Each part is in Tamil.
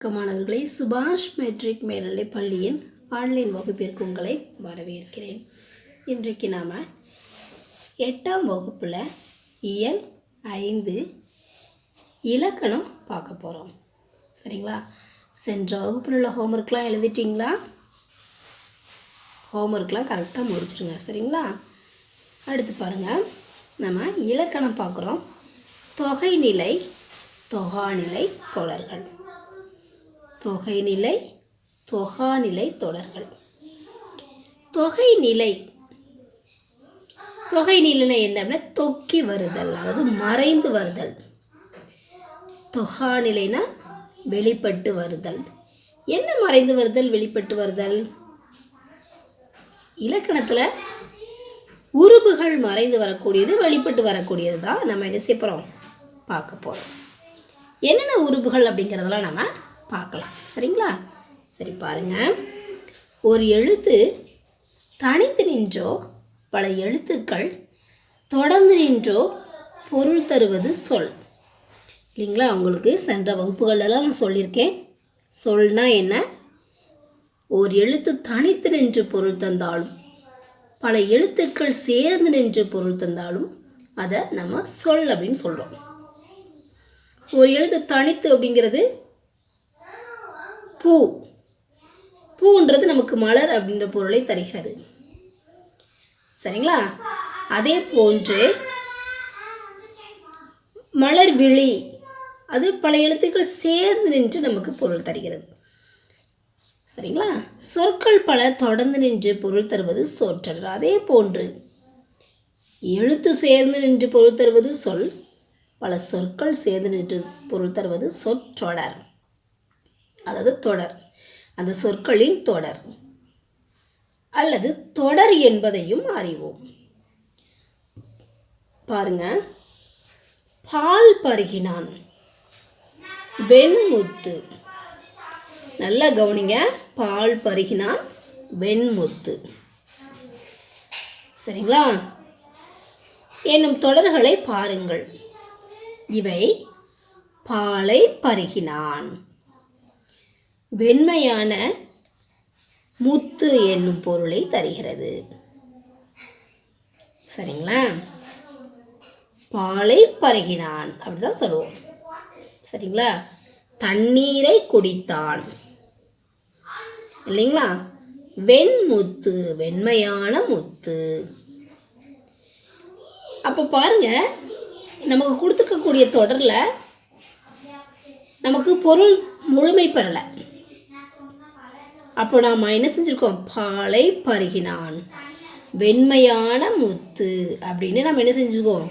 மாணவர்களை சுபாஷ் மெட்ரிக் மேல்நிலைப் பள்ளியின் ஆன்லைன் வகுப்பிற்கு உங்களை வரவேற்கிறேன். இன்றைக்கு நாம் 8ஆம் வகுப்பில் இயல் 5 இலக்கணம் பார்க்க போகிறோம். சரிங்களா? சென்ற வகுப்பில் உள்ள ஹோம்ஒர்க்லாம் எழுதிட்டிங்களா? ஹோம்ஒர்க்லாம் கரெக்டாக முடிச்சிருங்க. சரிங்களா? அடுத்து பாருங்கள், நம்ம இலக்கணம் பார்க்குறோம். தொகைநிலை, தொகாநிலை தொடர்கள். தொகைநிலை, தொகாநிலை தொடர்கள். தொகைநிலை, தொகைநிலைனா என்ன அப்படின்னா தொக்கி வருதல், அதாவது மறைந்து வருதல். தொகாநிலைனா வெளிப்பட்டு வருதல். என்ன மறைந்து வருதல், வெளிப்பட்டு வருதல்? இலக்கணத்தில் உருபுகள் மறைந்து வரக்கூடியது, வெளிப்பட்டு வரக்கூடியது தான் நம்ம என்ன செய்ய போகிறோம், பார்க்க போகிறோம். என்னென்ன உருபுகள் அப்படிங்கிறதெல்லாம் நம்ம பார்க்கலாம். சரிங்களா? சரி பாருங்கள், ஒரு எழுத்து தனித்து நின்றோ பல எழுத்துக்கள் தொடர்ந்து நின்றோ பொருள் தருவது சொல். இல்லைங்களா? உங்களுக்கு சென்ற வகுப்புகளெல்லாம் நான் சொல்லியிருக்கேன். சொல்னா என்ன? ஒரு எழுத்து தனித்து நின்று பொருள் தந்தாலும் பல எழுத்துக்கள் சேர்ந்து நின்று பொருள் தந்தாலும் அதை நம்ம சொல் அப்படின்னு சொல்கிறோம். ஒரு எழுத்து தனித்து அப்படிங்கிறது பூ. பூன்றது நமக்கு மலர் அப்படின்ற பொருளை தருகிறது. சரிங்களா? அதே போன்று மலர் விழி, அது பல எழுத்துக்கள் சேர்ந்து நின்று நமக்கு பொருள் தருகிறது. சரிங்களா? சொற்கள் பல தொடர்ந்து நின்று பொருள் தருவது சொற்றொடர். அதே போன்று எழுத்து சேர்ந்து நின்று பொருள் தருவது சொல், பல சொற்கள் சேர்ந்து நின்று பொருள் தருவது சொற்றொடர், அதாவது தொடர். அந்த சொற்களின் தொடர் அல்லது தொடர் என்பதையும் அறிவோம். பாருங்க, பால் பருகினான், வெண்முத்து. நல்லா கவனிங்க, பால் பருகினான், வெண்முத்து. சரிங்களா? என்னும் தொடர்களை பாருங்கள். இவை பாலை பருகினான், வெண்மையான முத்து என்னும் பொருளை தருகிறது. சரிங்களா? பாலை பருகினான் அப்படிதான் சொல்லுவோம். சரிங்களா? தண்ணீரை குடித்தான், இல்லைங்களா? வெண்முத்து, வெண்மையான முத்து. அப்போ பாருங்க, நமக்கு கொடுத்துருக்கக்கூடிய தொடரில் நமக்கு பொருள் முழுமை பெறலை. அப்போ நாம் என்ன செஞ்சுருக்கோம், பாலை பருகினான், வெண்மையான முத்து அப்படின்னு நம்ம என்ன செஞ்சுக்கோம்,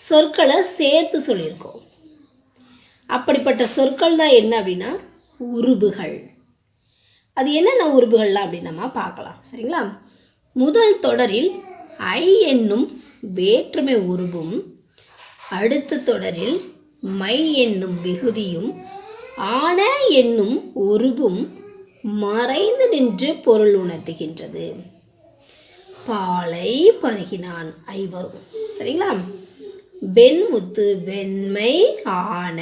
சொற்களை சேர்த்து சொல்லியிருக்கோம். அப்படிப்பட்ட சொற்கள் தான் என்ன அப்படின்னா உருபுகள். அது என்னென்ன உருபுகள்லாம் அப்படின்னு நம்ம பார்க்கலாம். சரிங்களா? முதல் தொடரில் ஐ என்னும் வேற்றுமை உருபும், அடுத்த தொடரில் மை என்னும் விகுதியும் ஆன என்னும் உருபும் மறைந்து நின்று பொருள் உணர்த்துகின்றது. பாலை பருகினான் ஐ வரும். சரிங்களா? வெண்முத்து, வெண்மை ஆன.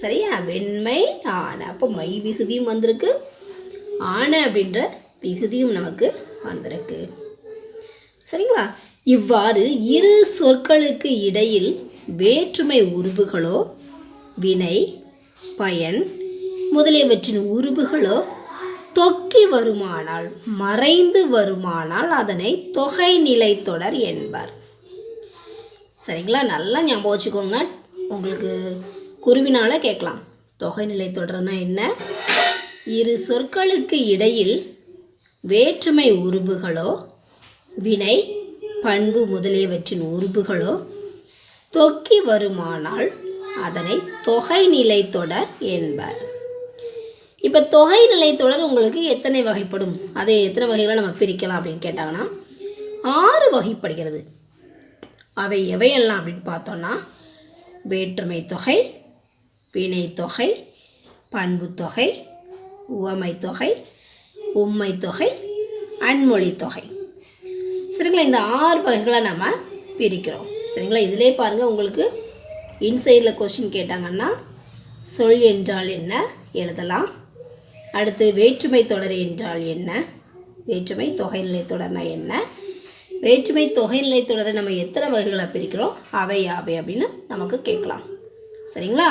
சரியா? வெண்மை ஆன. அப்போ மை விகுதியும் வந்திருக்கு, ஆன அப்படின்ற விகுதியும் நமக்கு வந்திருக்கு. சரிங்களா? இவ்வாறு இரு சொற்களுக்கு இடையில் வேற்றுமை உருபுகளோ வினை, பயன் முதலியவற்றின் உருபுகளோ தொக்கி வருமானால், மறைந்து வருமானால் அதனை தொகைநிலை தொடர் என்பர். சரிங்களா? நல்லா ஞாபகம் வச்சுக்கோங்க, உங்களுக்கு குருவினால கேட்கலாம். தொகைநிலை தொடர்னா என்ன? இரு சொற்களுக்கு இடையில் வேற்றுமை உருபுகளோ வினை, பண்பு முதலியவற்றின் உருபுகளோ தொக்கி வருமானால் அதனை தொகைநிலை தொடர் என்பர். இப்போ தொகைநிலை தொடர் உங்களுக்கு எத்தனை வகைப்படும், அதை எத்தனை வகைகளை நம்ம பிரிக்கலாம் அப்படின்னு கேட்டாங்கன்னா 6 வகைப்படுகிறது. அவை எவையெல்லாம் அப்படின்னு பார்த்தோன்னா வேற்றுமை தொகை, வினை தொகை, பண்பு தொகை, உவமை தொகை, உம்மை தொகை, அன்மொழி தொகை. சரிங்களா? இந்த 6 வகைகளை நம்ம பிரிக்கிறோம். சரிங்களா? இதிலே பாருங்கள், உங்களுக்கு இன்சைடில் கொஸ்டின் கேட்டாங்கன்னா சொல் என்றால் என்ன எழுதலாம். அடுத்து வேற்றுமை தொடர் என்றால் என்ன, வேற்றுமை தொகைநிலை தொடர்னா என்ன, வேற்றுமை தொகைநிலை தொடரை நம்ம எத்தனை வகைகளை பிரிக்கிறோம், அவை யாவை அப்படின்னு நமக்கு கேட்கலாம். சரிங்களா,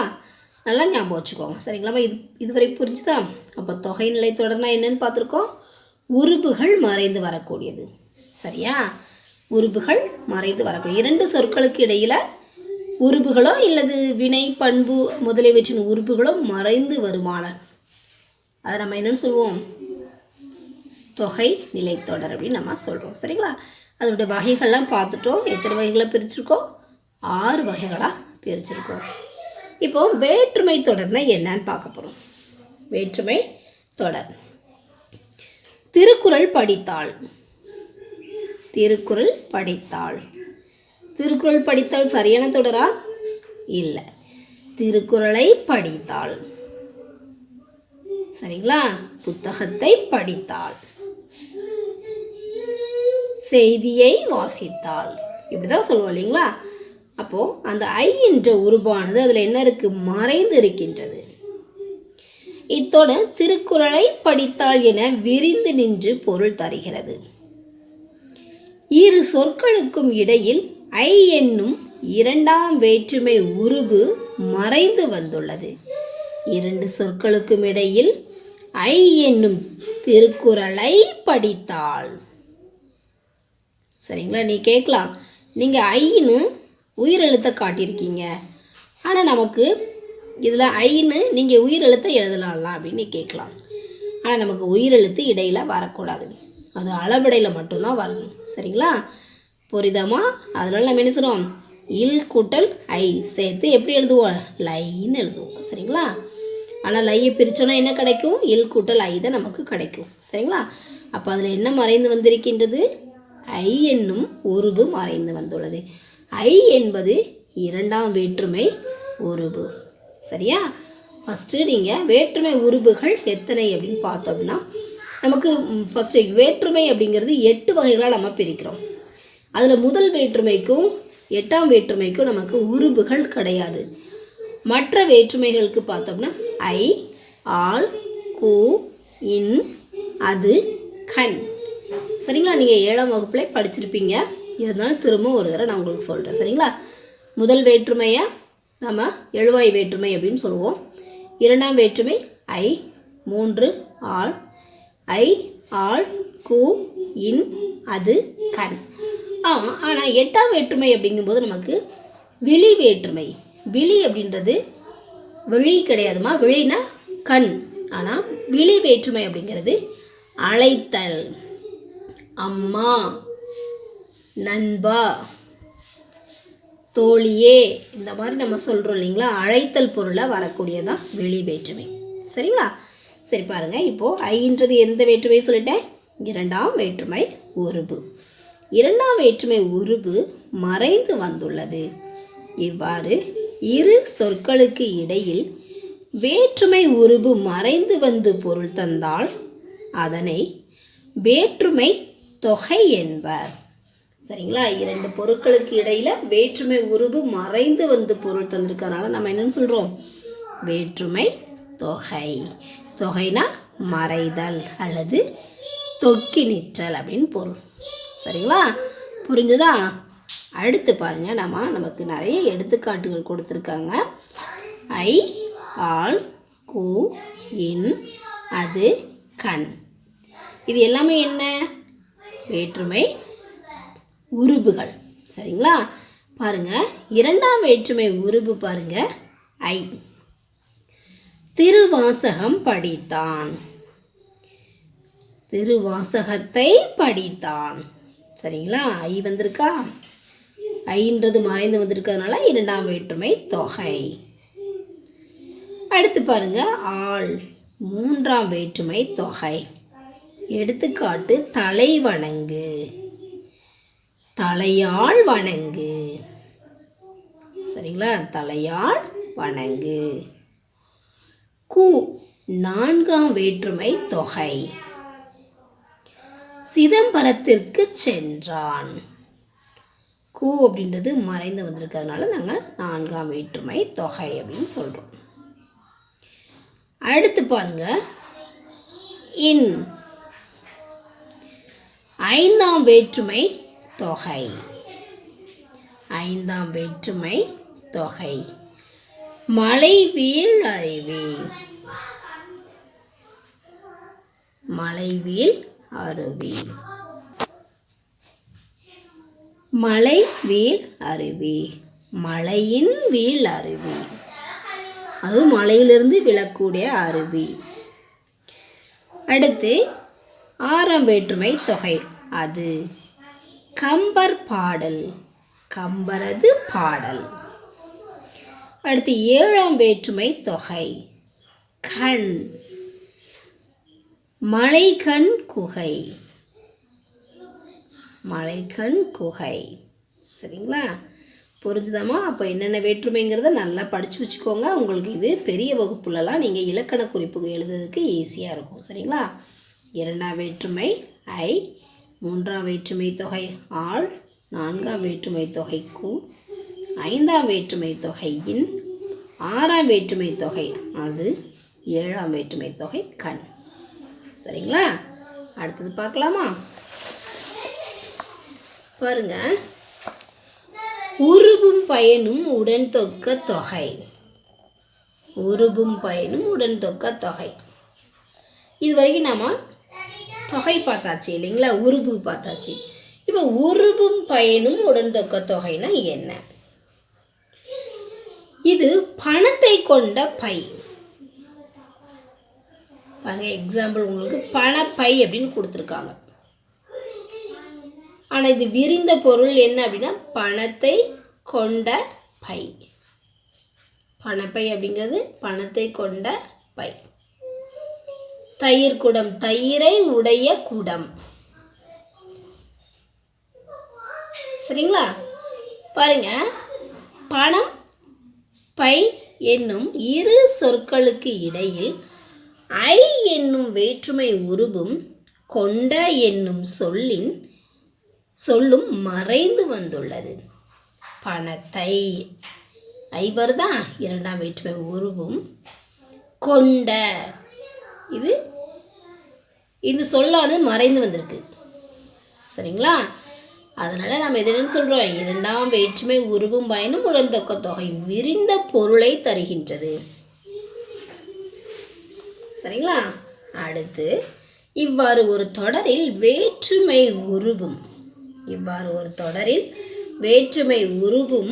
நல்லா ஞாபகம் வச்சுக்கோங்க. சரிங்களா, இதுவரை புரிஞ்சுதா? அப்போ தொகைநிலை தொடர்னா என்னன்னு பார்த்துருக்கோம். உருபுகள் மறைந்து வரக்கூடியது. சரியா, உருபுகள் மறைந்து வரக்கூடிய இரண்டு சொற்களுக்கு இடையில் உருபுகளோ இல்லது வினை பண்பு முதலியவற்றின் உருபுகளோ மறைந்து வருமான அதை நம்ம என்னன்னு சொல்லுவோம், தொகை நிலைத்தொடர் அப்படின்னு நம்ம சொல்கிறோம். சரிங்களா, அதோடைய வகைகள்லாம் பார்த்துட்டோம். எத்தனை வகைகளை பிரிச்சிருக்கோம், 6 வகைகளாக பிரிச்சிருக்கோம். இப்போ வேற்றுமை தொடர்னா என்னன்னு பார்க்க போகிறோம். வேற்றுமை தொடர். திருக்குறள் படித்தாள், திருக்குறள் படித்தாள். திருக்குறள் படித்தாள் சரியான தொடரா? இல்லை, திருக்குறளை படித்தாள். சரிங்களா, புத்தகத்தை படித்தாள், செய்தியை வாசித்தாள், இப்படிதான் சொல்லுவோம் இல்லைங்களா. அப்போ அந்த ஐ என்ற உருவானது அதில் என்ன இருக்கு, மறைந்து இருக்கின்றது. இத்தோடு திருக்குறளை படித்தாள் என விரிந்து நின்று பொருள் தருகிறது. இரு சொற்களுக்கும் இடையில் ஐ என்னும் இரண்டாம் வேற்றுமை உருபு மறைந்து வந்துள்ளது. இரண்டு சொற்களுக்கும் இடையில் ஐ என்னும் திருக்குறளை படித்தாள். சரிங்களா, நீ கேட்கலாம், நீங்கள் ஐன்னு உயிரெழுத்தை காட்டியிருக்கீங்க, ஆனால் நமக்கு இதில் ஐன்னு நீங்கள் உயிரெழுத்தை எழுதலாம்லாம் அப்படின்னு கேட்கலாம். ஆனால் நமக்கு உயிரெழுத்து இடையில் வரக்கூடாது, அது அளபடையில் மட்டும்தான் வரணும். சரிங்களா, புரியுதாமா? அதனால் நம்ம என்ன சொல்கிறோம், இல் கூட்டல் ஐ சேர்த்து எப்படி எழுதுவோம், லைன்னு எழுதுவோம். சரிங்களா, ஆனால் லையை பிரித்தோன்னா என்ன கிடைக்கும், இல் கூட்டல் ஐ தான் நமக்கு கிடைக்கும். சரிங்களா, அப்போ அதில் என்ன மறைந்து வந்திருக்கின்றது, ஐ என்னும் உருபு மறைந்து வந்துள்ளது. ஐ என்பது இரண்டாம் வேற்றுமை உருபு. சரியா, ஃபஸ்ட்டு நீங்கள் வேற்றுமை உருபுகள் எத்தனை அப்படின்னு பார்த்தோம்னா, நமக்கு ஃபஸ்ட்டு வேற்றுமை அப்படிங்கிறது 8 வகைகளாக நம்ம பிரிக்கிறோம். அதில் முதல் வேற்றுமைக்கும் 8ஆம் வேற்றுமைக்கும் நமக்கு உருபுகள் கிடையாது. மற்ற வேற்றுமைகளுக்கு பார்த்தோம்னா ஐ, ஆல், கூ, இன், அது, கண். சரிங்களா, நீங்கள் 7ஆம் வகுப்பில் படிச்சிருப்பீங்க, இருந்தாலும் திரும்ப ஒரு தடவை நான் உங்களுக்கு சொல்கிறேன். சரிங்களா, முதல் வேற்றுமையை நம்ம எழுவாய் வேற்றுமை அப்படின்னு சொல்லுவோம். 2ஆம் வேற்றுமை ஐ, 3 ஆல், ஐ, ஆல், கூ, இன், அது, கண். ஆனால் 8ஆம் வேற்றுமை அப்படிங்கும்போது நமக்கு விழி வேற்றுமை. விழி அப்படின்றது விழி கிடையாதுமா, விழினா கண். ஆனால் விழி வேற்றுமை அப்படிங்கிறது அழைத்தல், அம்மா, நண்பா, தோழியே, இந்த மாதிரி நம்ம சொல்கிறோம் இல்லைங்களா, அழைத்தல் பொருளை வரக்கூடியதான் விழி வேற்றுமை. சரிங்களா, சரி பாருங்கள், இப்போது ஐன்றது எந்த வேற்றுமை சொல்லிட்டேன், 2ஆம் வேற்றுமை உருபு. 2ஆம் வேற்றுமை உருபு மறைந்து வந்துள்ளது. இவ்வாறு இரு சொற்களுக்கு இடையில் வேற்றுமை உருபு மறைந்து வந்து பொருள் தந்தால் அதனை வேற்றுமை தொகை என்பர். சரிங்களா, 2 பொருட்களுக்கு இடையில் வேற்றுமை உருபு மறைந்து வந்து பொருள் தந்திருக்கறனால நம்ம என்னன்னு சொல்கிறோம், வேற்றுமை தொகை. தொகைனா மறைதல் அல்லது தொக்கி நிற்றல் அப்படின்னு பொருள். சரிங்களா, புரிஞ்சுதா? அடுத்து பாருங்கள், நமக்கு நிறைய எடுத்துக்காட்டுகள் கொடுத்துருக்காங்க. ஐ, ஆல், கூ, இன், அது, கண். இது எல்லாமே என்ன, வேற்றுமை உருபுகள். சரிங்களா, பாருங்கள், 2ஆம் வேற்றுமை உருபு பாருங்கள், ஐ. திருவாசகம் படித்தான், திருவாசகத்தை படித்தான். சரிங்களா, ஐ வந்திருக்கா, ஐன்றது மறைந்து வந்திருக்கிறதுனால 2ஆம் வேற்றுமை தொகை. அடுத்து பாருங்க, ஆள் 3ஆம் வேற்றுமை தொகை. எடுத்துக்காட்டு தலை வணங்கு, தலையால் வணங்கு. சரிங்களா, தலையால் வணங்கு. கு 4ஆம் வேற்றுமை தொகை. சிதம்பரத்திற்கு சென்றான். கு அப்படின்றது மறைந்து வந்திருக்கிறதுனால நாங்கள் 4ஆம் வேற்றுமை தொகை அப்படின்னு சொல்கிறோம். அடுத்து பாருங்க இன். ஐந்தாம் வேற்றுமை தொகை. ஐந்தாம் வேற்றுமை தொகை. மலை வீழ் அருவி. மலை வீழ் அருவி. மலை வீழ் அருவி. மலையின் வீழ் அருவி. அது மலையிலிருந்து விழக்கூடிய அருவி. அடுத்து ஆறாம் வேற்றுமை தொகை. அது கம்பர் பாடல். கம்பரது பாடல். அடுத்து ஏழாம் வேற்றுமை தொகை. கண். மலைக்கண் குகை. மலைக்கண் குகை. சரிங்களா? புரிஞ்சுதாம்மா? அப்போ என்னென்ன வேற்றுமைங்கிறத நல்லா படித்து வச்சுக்கோங்க. உங்களுக்கு இது பெரிய வகுப்புலலாம் நீங்கள் இலக்கண குறிப்பு எழுதுறதுக்கு ஈஸியாக இருக்கும். சரிங்களா? இரண்டாம் வேற்றுமை ஐ. மூன்றாம் வேற்றுமை தொகை ஆள். நான்காம் வேற்றுமை தொகை கு. ஐந்தாம் வேற்றுமை தொகை இன். ஆறாம் வேற்றுமை தொகை அது. ஏழாம் வேற்றுமை தொகை கண். சரிங்களா? அடுத்தது பார்க்கலாமா? பாருங்க. உருபும் பயனும் உடன் தொக்க தொகை. உருபும் பயனும் உடன் தொக்க தொகை. இது வரைக்கும் நாம தொகை பார்த்தாச்சு இல்லைங்களா? உருபு பார்த்தாச்சு. இப்போ உருபும் பயனும் உடன் தொக்க தொகைனா என்ன? இது பணத்தை கொண்ட பை. பாருங்க, எக்ஸாம்பிள் உங்களுக்கு பணப்பை அப்படின்னு கொடுத்துருக்காங்க. ஆனால் இது விரிந்த பொருள் என்ன அப்படின்னா பணத்தை கொண்ட பை. பணப்பை அப்படிங்கிறது பணத்தை கொண்ட பை. தயிர் குடம். தயிரை உடைய குடம். சரிங்களா? பாருங்க, பணம் பை என்னும் இரு சொற்களுக்கு இடையில் ஐ என்னும் வேற்றுமை உருபும் கொண்ட என்னும் சொல்லும் மறைந்து வந்துள்ளது. பணத்தை ஐ வருதா? இரண்டாம் வேற்றுமை உருபும் கொண்ட இது இந்த சொல்லானது மறைந்து வந்திருக்கு. சரிங்களா? அதனால நம்ம எதுன்னு சொல்றோம்? இரண்டாம் வேற்றுமை உருபும் பயனும் உடன் தொக்க தொகை விரிந்த பொருளை தருகின்றது. சரிங்களா? அடுத்து இவ்வாறு ஒரு தொடரில் வேற்றுமை உருபும். இவ்வாறு ஒரு தொடரில் வேற்றுமை உருபும்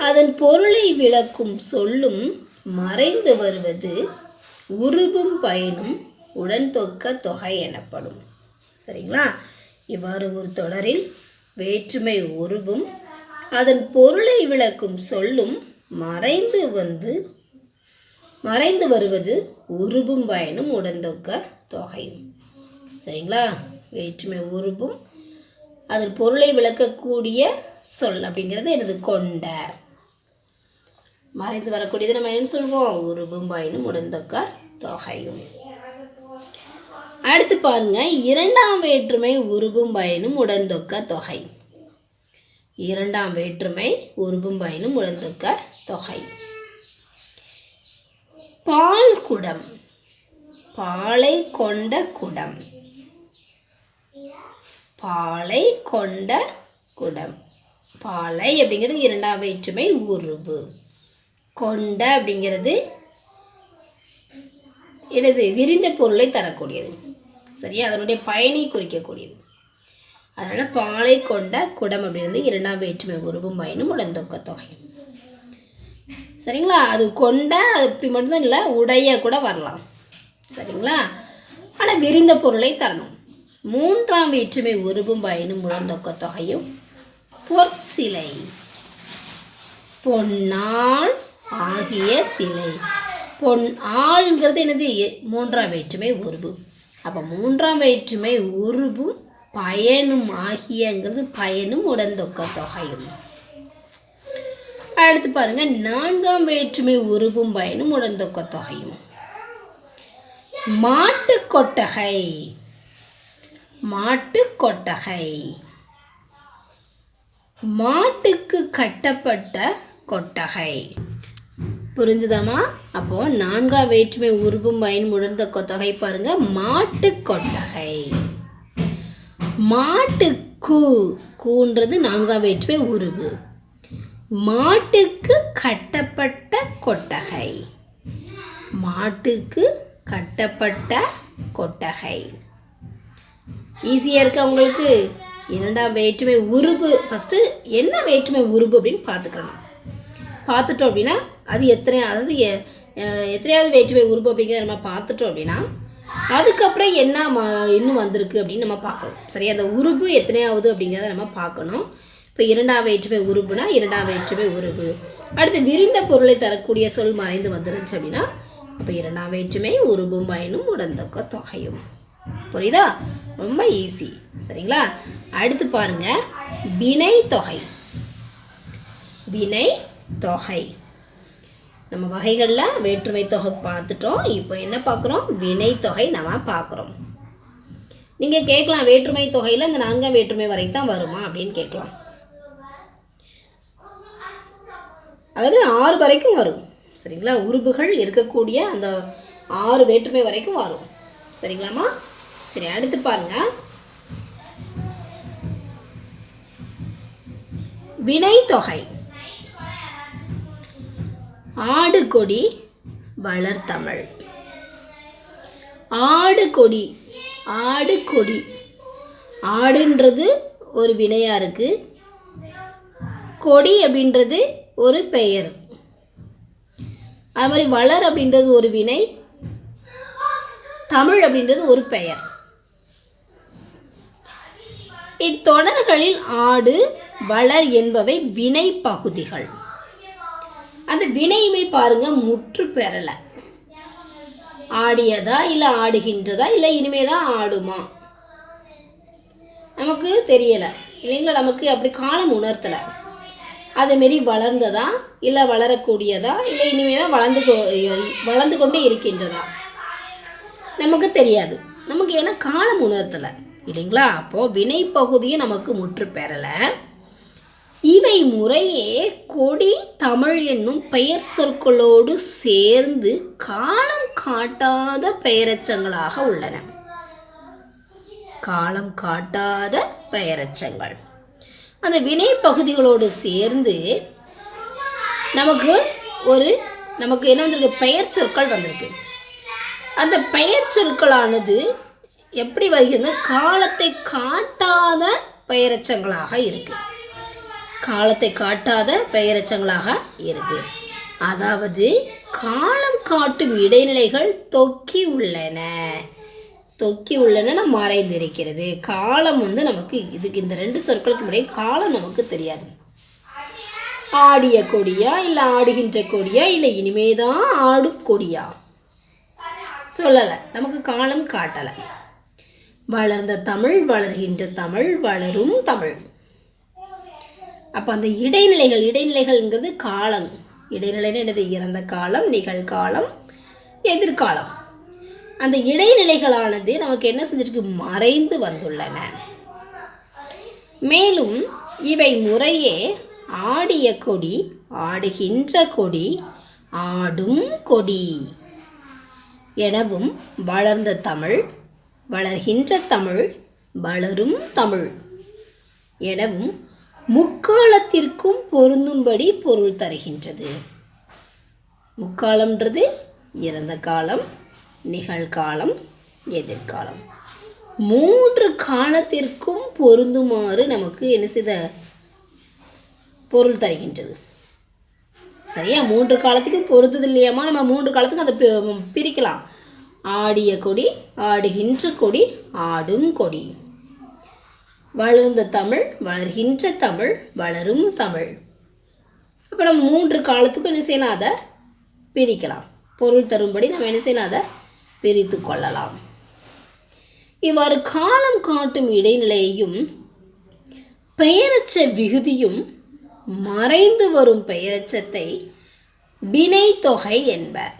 அதன் பொருளை விளக்கும் சொல்லும் மறைந்து வருவது உருபும் பயனும் உடன் தொக்க தொகை எனப்படும். சரிங்களா? இவ்வாறு ஒரு தொடரில் வேற்றுமை உருபும் அதன் பொருளை விளக்கும் சொல்லும் மறைந்து வருவது உருபும் பயனும் உடன் தொக்க தொகையும். சரிங்களா? வேற்றுமை உருபும் அதன் பொருளை விளக்கக்கூடிய சொல் அப்படிங்கிறது எனது கொண்ட. மறைந்து வரக்கூடியது நம்ம என்ன சொல்வோம்? உருபும் பயனும் உடன் தொக்க தொகையும். அடுத்து பாருங்க, இரண்டாம் வேற்றுமை உருபும் பயனும் உடன் தொக்க தொகை. இரண்டாம் வேற்றுமை உருபும் பயனும் உடன் தொக்க தொகை. பால் குடம். பாலை கொண்ட குடம். பாலை கொண்ட குடம். பாலை அப்படிங்கிறது இரண்டாம் வேற்றுமை உருபு. கொண்ட அப்படிங்கிறது எனது விரிந்த பொருளை தரக்கூடியது. சரியா? அதனுடைய பயனை குறிக்கக்கூடியது. அதனால் பாலை கொண்ட குடம் அப்படிங்கிறது இரண்டாம் வேற்றுமை உருபும் பயனும் உடன் தொக்க தொகை. சரிங்களா? அது கொண்ட அப்படி மட்டும்தான் இல்லை, உடைய கூட வரலாம். சரிங்களா? ஆனால் விரிந்த பொருளை தரணும். மூன்றாம் வேற்றுமை உருபும் பயனும் உடன் தொக்க தொகையும் பொற்சிலை. பொன்னால் ஆகிய சிலை. பொன் ஆள்ங்கிறது என்னது? மூன்றாம் வேற்றுமை உருபு. அப்போ மூன்றாம் வேற்றுமை உருபும் பயனும் ஆகியங்கிறது பயனும் உடன் தொக்க தொகையும். அடுத்து பாருங்க, நான்காம் வேற்றுமை உருபும் பயனும் உடன் தொக்க தொகையும். மாட்டு கொட்டகை. மாட்டு கொட்டகை. மாட்டுக்கு கட்டப்பட்ட கொட்டகை. புரிஞ்சுதாமா? அப்போது 4ஆம் வேற்றுமை உருபும் பயனும் உடந்த தொகை பாருங்கள், மாட்டு கொட்டகை. மாட்டுக்கு, கூன்றது 4ஆம் வேற்றுமை உருபு. மாட்டுக்கு கட்டப்பட்ட கொட்டகை. மாட்டுக்கு கட்டப்பட்ட கொட்டகை. ஈஸியாக இருக்கா உங்களுக்கு? 2ஆம் வேற்றுமை உருபு. ஃபஸ்ட்டு என்ன வேற்றுமை உருபு அப்படின்னு பார்த்துட்டோம் அப்படின்னா அது அதாவது எத்தனையாவது வேற்றுமை உருபு அப்படிங்கிறத நம்ம பார்த்துட்டோம் அப்படின்னா அதுக்கப்புறம் என்ன இன்னும் வந்திருக்கு அப்படின்னு நம்ம பார்க்கணும். சரி, அந்த உருபு எத்தனையாவது அப்படிங்கிறத நம்ம பார்க்கணும். இப்போ 2ஆம் வேற்றுமை உருபுனா 2ஆம் வேற்றுமை உருபு. அடுத்து விரிந்த பொருளை தரக்கூடிய சொல் மறைந்து வந்துருந்துச்சு அப்படின்னா அப்போ 2ஆம் வேற்றுமை உருபும் பயனும் உடந்தக்க தொகையும். புரியுதா? ரொம்ப ஈஸி. சரிங்களா? அடுத்து பாருங்க, வினை தொகை. வினை தொகை நம்ம வகைகளில் வேற்றுமை தொகை பார்த்துட்டோம். இப்போ என்ன பார்க்குறோம்? வினை தொகை நம்ம பார்க்குறோம். நீங்கள் கேட்கலாம், வேற்றுமை தொகையில் இந்த 4ஆம் வேற்றுமை வரைக்கும் தான் வருமா அப்படின்னு கேட்கலாம். அதாவது 6 வரைக்கும் வரும். சரிங்களா? உருபுகள் இருக்கக்கூடிய அந்த 6 வேற்றுமை வரைக்கும் வரும். சரிங்களாம்மா? சரி, அடுத்து பாருங்க, வினை தொகை. ஆடு கொடி வளர்த்தமிழ். ஆடு கொடி, ஆடு கொடி, ஆடுன்றது ஒரு வினையாக இருக்குது. கொடி அப்படின்றது ஒரு பெயர். அது மாதிரி வளர் அப்படின்றது ஒரு வினை, தமிழ் அப்படின்றது ஒரு பெயர். இத்தொடர்களில் ஆடு வளர் என்பவை வினை பகுதிகள். அந்த வினையுமே பாருங்க முற்று பெறலை. ஆடியதா இல்லை ஆடுகின்றதா இல்லை இனிமேதான் ஆடுமா நமக்கு தெரியலை இல்லைங்களா? நமக்கு அப்படி காலம் உணர்த்தலை. அதேமாரி வளர்ந்ததா இல்லை வளரக்கூடியதா இல்லை இனிமேதான் வளர்ந்து கொண்டே இருக்கின்றதா நமக்கு தெரியாது. நமக்கு ஏன்னா காலம் உணர்த்தலை இல்லைங்களா? அப்போது வினை பகுதியும் நமக்கு முற்று பெறலை. இவை முறையே கொடி தமிழ் என்னும் பெயர் சொற்களோடு சேர்ந்து காலம் காட்டாத பெயரெச்சங்களாக உள்ளன. காலம் காட்டாத பெயரெச்சங்கள் அந்த வினை பகுதிகளோடு சேர்ந்து நமக்கு என்ன வந்திருக்கு? பெயர் சொற்கள் வந்திருக்கு. அந்த பெயர் சொற்களானது எப்படி வருகிறது? காலத்தை காட்டாத பெயரெச்சங்களாக இருக்கு. காலத்தை காட்டாத பெயரெச்சங்களாக இருக்கு. அதாவது காலம் காட்டும் இடைநிலைகள் தொக்கி உள்ளன. தொக்கி உள்ளன மறைந்திருக்கிறது. காலம் நமக்கு இதுக்கு இந்த 2 சொற்களுக்கு இடையே காலம் நமக்கு தெரியாது. ஆடிய கொடியா இல்லை ஆடுகின்ற கொடியா இல்லை இனிமேதான் ஆடும் கொடியா சொல்லலை. நமக்கு காலம் காட்டலை. வளர்ந்த தமிழ், வளர்கின்ற தமிழ், வளரும் தமிழ். அப்போ அந்த இடைநிலைகள்ங்கிறது காலம். இடைநிலைன்னு என்னது? இறந்த காலம், நிகழ்காலம், எதிர்காலம். அந்த இடைநிலைகளானது நமக்கு என்ன செஞ்சிருக்கு? மறைந்து வந்துள்ளன. மேலும் இவை முறையே ஆடிய கொடி, ஆடுகின்ற கொடி, ஆடும் கொடி எனவும் வளர்ந்த தமிழ், வளர்கின்ற தமிழ், வளரும் தமிழ் எனவும் முக்காலத்திற்கும் பொருந்தும்படி பொருள் தருகின்றது. முக்காலம்ன்றது இறந்த காலம், நிகழ்காலம், எதிர்காலம். 3 காலத்திற்கும் பொருந்துமாறு நமக்கு என்ன செய்த பொருள் தருகின்றது. சரியா? 3 காலத்துக்கும் பொருந்தது இல்லையாமா? நம்ம 3 காலத்துக்கும் அதை பிரிக்கலாம். ஆடிய கொடி, ஆடுகின்ற கொடி, ஆடும் கொடி. வளர்ந்த தமிழ், வளர்கின்ற தமிழ், வளரும் தமிழ். அப்போ நம்ம 3 காலத்துக்கும் என்ன செய்யலாம்? அதை பிரிக்கலாம். பொருள் தரும்படி நம்ம என்ன செய்யலாம்? அதை பிரித்து கொள்ளலாம். இவ்வாறு காலம் காட்டும் இடைநிலையையும் பெயரச்ச விகுதியும் மறைந்து வரும் பெயரச்சத்தை வினை தொகை என்பர்.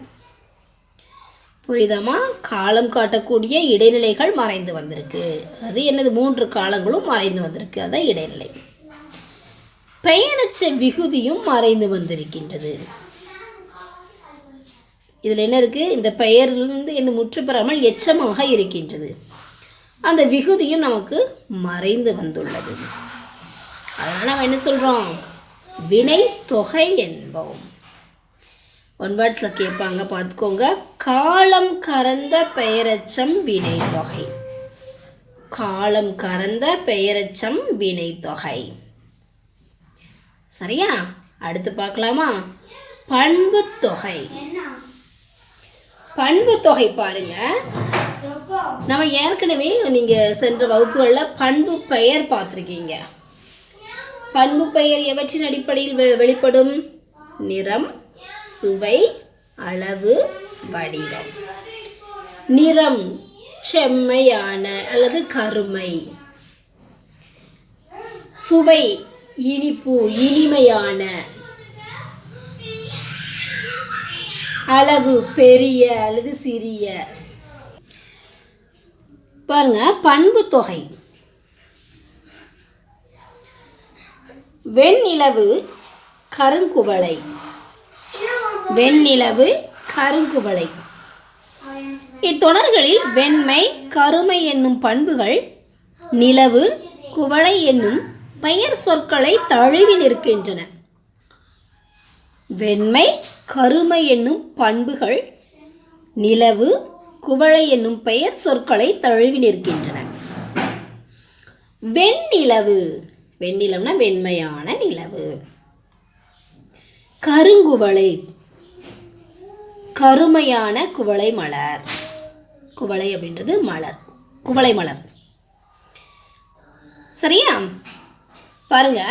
புரியுதாமா? காலம் காட்டக்கூடிய இடைநிலைகள் மறைந்து வந்திருக்கு. அது என்னது? 3 காலங்களும் மறைந்து வந்திருக்கு. அதான் இடைநிலை. பெயரச்ச விகுதியும் மறைந்து வந்திருக்கின்றது. இதில் என்ன இருக்குது? இந்த பெயரிலிருந்து என்ன முற்று பெறாமல் எச்சமாக இருக்கின்றது. அந்த விகுதியும் நமக்கு மறைந்து வந்துள்ளது. அதனால் நம்ம என்ன சொல்கிறோம்? வினை தொகை என்போம். ஒன் வேர்ட்ஸில் கேட்பாங்க, பார்த்துக்கோங்க. காலம் கறந்த பெயரெச்சம் வினை தொகை. காலம் கறந்த பெயரெச்சம் வினை தொகை. சரியா? அடுத்து பார்க்கலாமா? பண்பு தொகை. பண்பு தொகை பாருங்க, நம்ம ஏற்கனவே நீங்கள் சென்ற வகுப்புகளில் பண்பு பெயர் பார்த்துருக்கீங்க. பண்பு பெயர் எவற்றின் அடிப்படையில் வெளிப்படும்? நிறம், சுவை, அளவு, வடிவம். நிறம் செம்மையான அல்லது கருமை. சுவை இனிப்பு, இனிமையான. அளவு பெரிய அல்லது சிறிய. பாருங்க, பண்பு தொகை. வெண்ணிலவு, கருங்குவளை. வெண்ணிலவு, கருங்குவளை. இத்தொடர்களில் வெண்மை, கருமை என்னும் பண்புகள் நிலவு, குவளை என்னும் பெயர் சொற்களை தழுவி நிற்கின்றன. வெண்மை, கருமை என்னும் பண்புகள் நிலவு, குவளை என்னும் பெயர் சொற்களை தழுவி நிற்கின்றன. வெண்ணிலவு, வெண்ணிலம்னா வெண்மையான நிலவு. கருங்குவளை, கருமையான குவளை மலர். குவளை அப்படின்றது மலர், குவளை மலர். சரியா? பாருங்க,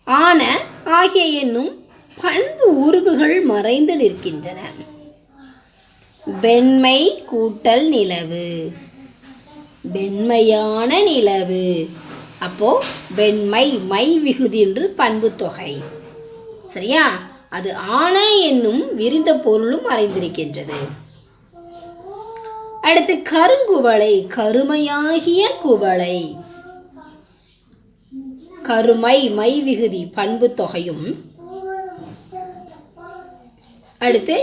ஆன, ஆகிய என்னும் பண்பு உருபுகள் மறைந்து நிற்கின்றன. வெண்மை கூட்டல் நிலவு, வெண்மையான நிலவு. அப்போ வெண்மை, மை விகுதி என்று பண்பு தொகை. சரியா? அது ஆன என்னும் விரிந்த பொருளும் மறைந்திருக்கின்றது. அடுத்து கருங்குவளை, கருமையாகிய குவளை. கருமை, மை விகுதி பண்பு தொகையும். அடுத்து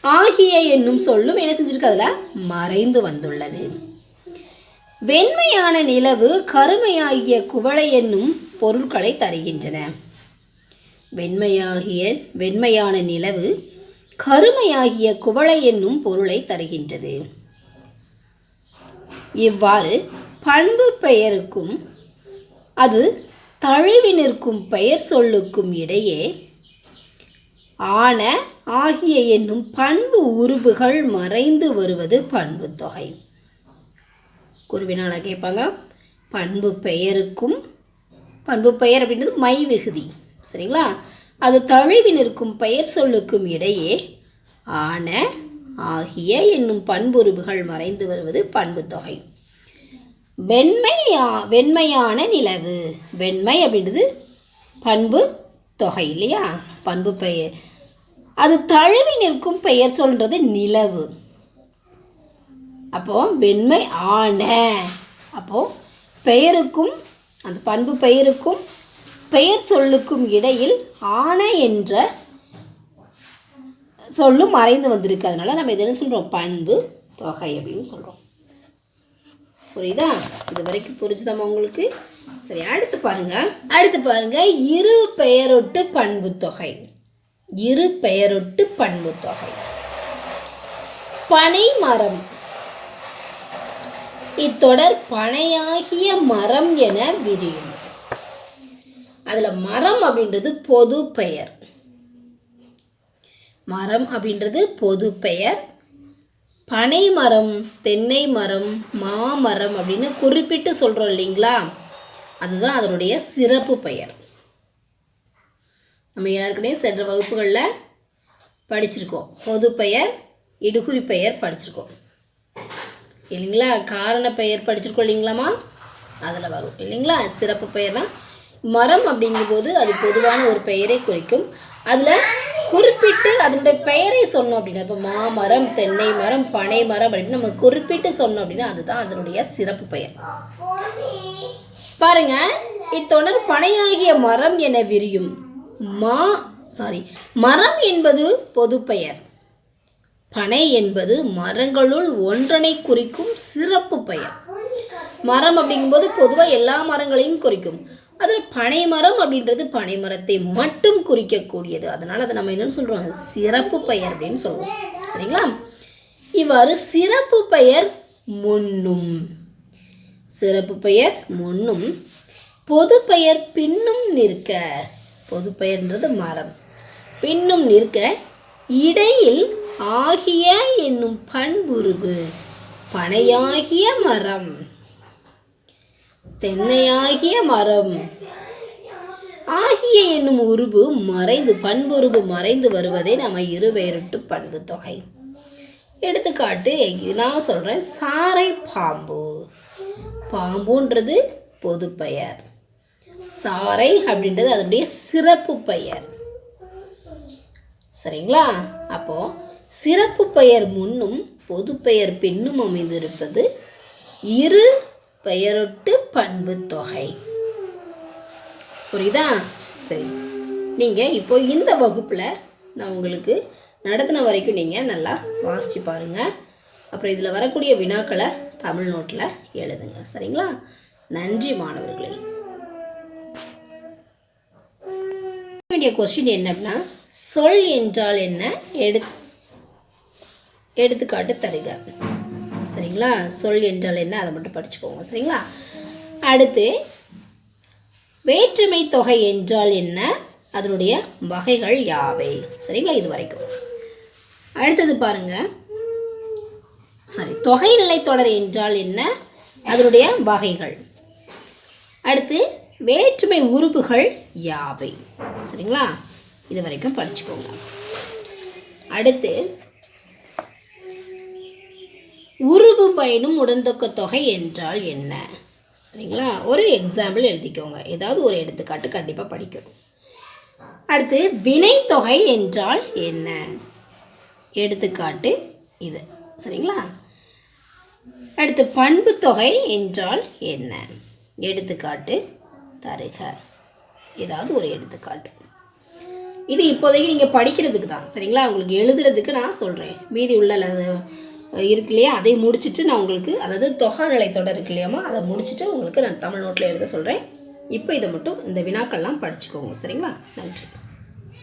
ஆகிய என்னும் சொல்லும் என்ன செஞ்சிருக்கு? அதில் மறைந்து வந்துள்ளது. வெண்மையான நிலவு, கருமையாகிய குவளை என்னும் பொருட்களை தருகின்றன. வெண்மையான நிலவு, கருமையாகிய குவளை என்னும் பொருளை தருகின்றது. இவ்வாறு பண்பு பெயருக்கும் அது தழுவி நிற்கும் பெயர் சொல்லுக்கும் இடையே ஆன, ஆகிய என்னும் பண்பு உருபுகள் மறைந்து வருவது பண்பு தொகை. குருவினால கேட்பாங்க, பண்பு பெயருக்கும், பண்பு பெயர் அப்படின்றது மை விகுதி. சரிங்களா? அது தழுவி நிற்கும் பெயர் சொல்லுக்கும் இடையே ஆன, ஆகிய என்னும் பண்புருபுகள் மறைந்து வருவது பண்பு தொகை. வெண்மையான நிலவு. வெண்மை அப்படின்றது பண்பு தொகை இல்லையா? பண்பு பெயர். அது தழுவி நிற்கும் பெயர் சொல்றது நிலவு. அப்போ வெண்மை ஆன. அப்போ பெயருக்கும், அந்த பண்பு பெயருக்கும் பெயர் சொல்லுக்கும் இடையில் ஆன என்ற சொல்லும் மறைந்து வந்திருக்கு. அதனால நம்ம எது சொல்கிறோம்? பண்பு தொகை அப்படின்னு சொல்கிறோம். புரியுதா? இது வரைக்கும் புரிஞ்சுதாம்மா உங்களுக்கு? சரி, அடுத்து பாருங்க. இரு பெயரொட்டு பண்பு தொகை. இரு பெயரொட்டு பண்பு தொகை. பனை மரம். இத்தொடர் பனையாகிய மரம் என விரியும். அதுல மரம் அப்படின்றது பொது பெயர். மரம் அப்படின்றது பொது பெயர். பனை மரம், தென்னை மரம், மாமரம் அப்படின்னு குறிப்பிட்டு சொல்கிறோம் இல்லைங்களா? அதுதான் அதனுடைய சிறப்பு பெயர். நம்ம ஏற்கனவே சென்ற வகுப்புகளில் படிச்சிருக்கோம். பொது பெயர், இடுகுறி பெயர் படிச்சிருக்கோம் இல்லைங்களா? காரண பெயர் படிச்சிருக்கோம் இல்லைங்களாம்மா? அதில் வரும் இல்லைங்களா? சிறப்பு பெயர்னா மரம் அப்படிங்கும்போது அது பொதுவான ஒரு பெயரை குறிக்கும். அதில் குறிப்பிட்டு அதனுடைய பெயரை சொன்னோம் அப்படின்னா, இப்போ மாமரம், தென்னை மரம், பனை மரம் அப்படின்னு நம்ம குறிப்பிட்டு சொன்னோம் அப்படின்னா அதுதான் அதனுடைய சிறப்பு பெயர். பாருங்க, இத்தொடர் பனையாகிய மரம் என விரியும். மா மரம் என்பது பொதுப்பெயர். பனை என்பது மரங்களுள் ஒன்றனை குறிக்கும் சிறப்பு பெயர். மரம் அப்படிங்கும்போது பொதுவாக எல்லா மரங்களையும் குறிக்கும். அதில் பனை மரம் அப்படின்றது பனை மரத்தை மட்டும் குறிக்கக்கூடியது. அதனால் அதை நம்ம என்னன்னு சொல்கிறோம்? சிறப்பு பெயர் அப்படின்னு சொல்லுவோம். சரிங்களா? இவ்வாறு சிறப்பு பெயர் முன்னும், சிறப்பு பெயர் முன்னும், பொது பெயர் பின்னும் நிற்க. பொது பெயர்ன்றது மரம், பின்னும் நிற்க இடையில் ஆகிய என்னும் பண்புருபு. பனையாகிய மரம், தென்னையாகிய மரம், ஆகிய என்னும் உருபு மறைந்து, பண்புருபு மறைந்து வருவதை நம்ம இருபெயரிட்டு பண்பு தொகை. எடுத்துக்காட்டு நான் சொல்கிறேன். சாரை பாம்பு. பாம்புன்றது பொது பெயர், சாரை அப்படின்றது அதனுடைய சிறப்பு பெயர். சரிங்களா? அப்போ சிறப்பு பெயர் முன்னும் பொது பெயர் பின்னும் அமைந்திருப்பது இரு பெயரொட்டு பண்பு தொகை. புரியுதா? சரி, நீங்கள் இப்போ இந்த வகுப்பில் நான் உங்களுக்கு நடத்தின வரைக்கும் நீங்கள் நல்லா வாசித்து பாருங்கள். அப்புறம் இதில் வரக்கூடிய வினாக்களை தமிழ் நோட்டில் எழுதுங்க. சரிங்களா? நன்றி மாணவர்களே. வேண்டிய கொஸ்டின் என்னன்னா, சொல் என்றால் என்ன, எடுத்துக்காட்டு தருக. சரிங்களா? சொல் என்றால் என்ன, அதை மட்டும் படிச்சுக்கோங்க. சரிங்களா? அடுத்து வேற்றுமை தொகை என்றால் என்ன, அதனுடைய வகைகள் யாவை. சரிங்களா? இது வரைக்கும். அடுத்தது பாருங்க. தொகைநிலை தொடர் என்றால் என்ன, அதனுடைய வகைகள். அடுத்து வேற்றுமை உறுப்புகள் யாவை. சரிங்களா? இது வரைக்கும் படிச்சுக்கோங்க. அடுத்து உருபு பயனும் உடன்தொக்க தொகை என்றால் என்ன. சரிங்களா? ஒரு எக்ஸாம்பிள் எழுதிக்கோங்க. ஏதாவது ஒரு எடுத்துக்காட்டு கண்டிப்பாக படிக்கணும். அடுத்து வினைத்தொகை என்றால் என்ன, எடுத்துக்காட்டு இது. சரிங்களா? அடுத்து பண்பு தொகை என்றால் என்ன, எடுத்துக்காட்டு தருக. ஏதாவது ஒரு எடுத்துக்காட்டு. இது இப்போதைக்கு நீங்கள் படிக்கிறதுக்கு தான். சரிங்களா? உங்களுக்கு எழுதுறதுக்கு நான் சொல்கிறேன். மீதி உள்ள இருக்கு இல்லையா, அதை முடிச்சுட்டு நான் உங்களுக்கு, அதாவது தொகைநிலை தொடர் இருக்கு இல்லையாமா, அதை முடிச்சுட்டு உங்களுக்கு நான் தமிழ் நோட்டில் எழுத சொல்கிறேன். இப்போ இதை மட்டும், இந்த வினாக்கள்லாம் படிச்சுக்கோங்க. சரிங்களா? நன்றி.